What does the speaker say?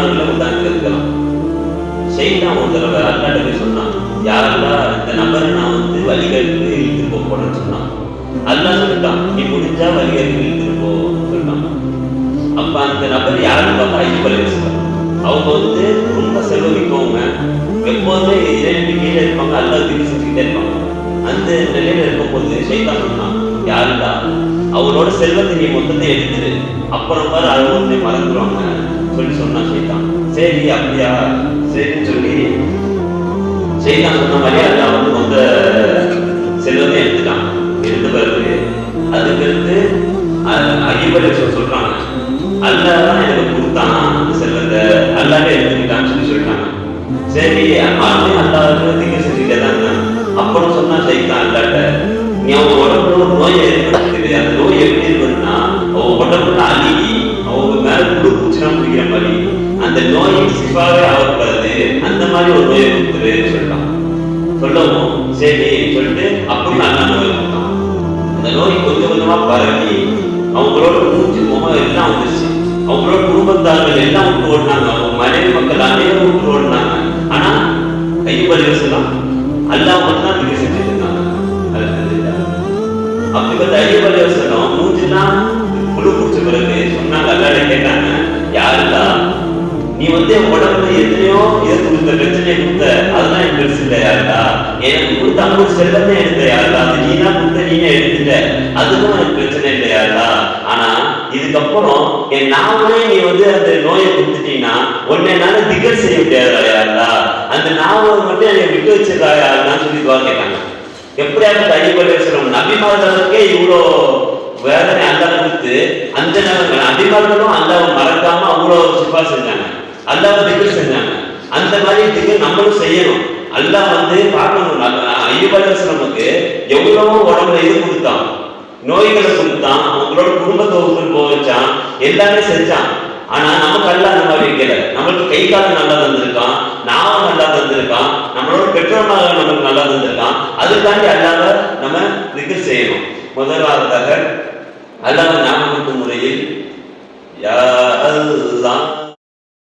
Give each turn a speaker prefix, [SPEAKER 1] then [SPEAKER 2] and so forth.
[SPEAKER 1] உதாரணங்களை உதாரணம் இருக்கலாம். ஷைத்தான் ஒரு தடவை அல்லாஹ்ட்ட போய் சொன்னான், யா அல்லாஹ் இந்த நபரை நான் வந்து வழிகளுக்கு இழுத்துட்டு போறேன்னு சொன்னான். அல்லாஹ் சொல்லிட்டான், நீ முடிஞ்சா வழிகளுக்கு இழுத்துட்டு போ சொன்னான். அப்ப அந்த நபர் யாருன்னு பார்த்தா ஐயூப் அலைஹிஸ்ஸலாம். அவங்க வந்து ரொம்ப செல்வமிக்கவங்க, எப்போதுமே இறைவனுக்கு கீழே இருப்பாங்க, அல்லாஹ் திக்ர் செஞ்சுக்கிட்டே இருப்பாங்க. அந்த நிலையில இருக்கும்போது ஷைத்தான் சொன்னான், யாருடா அவரோட செல்வத்தை நீ மொத்தத்தை எடுத்துரு, அப்புறம் பாரு அவங்க மறந்துடுவாங்க சொல்லி சொன்னான் ஷைத்தான். சரி அப்படியா, சரின்னு சொல்லி ஷைத்தான் சொன்ன மாதிரியே அல்லாஹ் வந்து மொத்த செல்வத்தை எடுத்துட்டான். எடுத்த பிறகு அதுக்கடுத்து ஐயூப் அலைஹிஸ்ஸலாம் சொல்றாங்க, அல்லாஹ் தான் எனக்கு கொடுத்தான் அந்த செல்வத்தை, அல்லாஹ்வே எடுத்துக்கிட்டான்னு சொல்லி சொல்லிட்டாங்க. சரி ஆளுமே அல்லாஹ் திக்ர் செஞ்சுக்கிட்டே தான் இருந்தாங்க. அப்புறம் சொன்னா ஷைத்தான் அல்லாஹ்ட்ட, நீ அவங்க உடம்புல ஒரு நோயை ஏற்படுத்துது, அந்த நோய் எப்படி இருக்குன்னா அவங்க உடம்புல அழுகி அவங்க மேல புழு பூச்சினா முடிக்கிற மாதிரி அந்த நோயை சிஃபாவே ஆகக்கூடாது, அந்த மாதிரி ஒரு நோயை கொடுத்துருன்னு சொல்லிட்டான். சொல்லவும் சரி சொல்லிட்டு அப்படி அல்லாஹ் நோயை கொடுத்தான். அந்த நோய் கொஞ்சம் கொஞ்சமா பரவி அவங்களோட மூச்சு முகம் எல்லாம் வந்துருச்சு. அவங்களோட குடும்பத்தார்கள் எல்லாம் விட்டு ஓடினாங்க, அவங்க மனைவி மக்கள் அனைவரும் விட்டு ஓடினாங்க. ஆனா ஐயூப் அலைஹிஸ்ஸலாம் அல்லாஹ் மட்டும் தான் திக்ர் செஞ்சுட்டு இருந்தாங்க. அப்படிப்பட்ட ஐயூப் அலைஹிஸ்ஸலாம் மூச்சுலாம் புழு பூச்ச பிறகு சொன்னாங்க, அல்லாஹ்ட்ட கேட்டாங்க, யாருடா நீ வந்து உடம்புல எத்தனையோ இதை கொடுத்த, பிரச்சனையை கொடுத்த, அதெல்லாம் எனக்கு பெருசு இல்லை யாருடா, எனக்கு கொடுத்த 50 செல்வத்தை எடுத்த யாருடா, அது நீ தான் கொடுத்த, நீனே எடுத்துட்ட, அதுக்கும் எனக்கு பிரச்சனை இல்லை யாருடா. ஆனா இதுக்கப்புறம் என் நாவலே நீ வந்து அந்த நோயை கொடுத்துட்டீங்கன்னா உன்னை என்னால திக்ர் செய்ய முடியாதா யாருடா, அந்த நாவலை மட்டும் என்னை விட்டு வச்சிருக்கா யாருன்னு சொல்லி துவா கேட்டாங்க. எப்படியாவது ஐயூப் அலைஹிஸ்ஸலாம் நபிமார்களுக்கே இவ்வளோ வேதனை அல்லாஹ் கொடுத்து அந்த நபிமார்களும் அல்லாஹ்வை மறக்காம அவ்வளோ சிஃபா செஞ்சாங்க, அல்லாஹ்வை திக்ர் செஞ்சாங்க. அந்த மாதிரி திக்ர் நம்மளும் செய்யணும். அல்லாஹ் வந்து பார்க்கணும், ஐயூப் அலைஹிஸ்ஸலாமுக்கு எவ்வளவோ உடம்புல இது கொடுத்தான், நோய்களை கொடுத்தான், அவங்களோட குடும்பத்தை போக வச்சான், எல்லாமே செஞ்சான். ஆனா நமக்கு அல்லாஹ் அந்த மாதிரி வைக்கல. நம்மளுக்கு கை காலம் நல்லா தந்திருக்கான், நாவம் நல்லா தந்திருக்கான், நம்மளோட பெற்றோர்கள் நமக்கு நல்லா தந்திருக்கான். அதுக்காண்டி அல்லாஹ்வை நம்ம திக்ர் செய்யணும். முதல்ல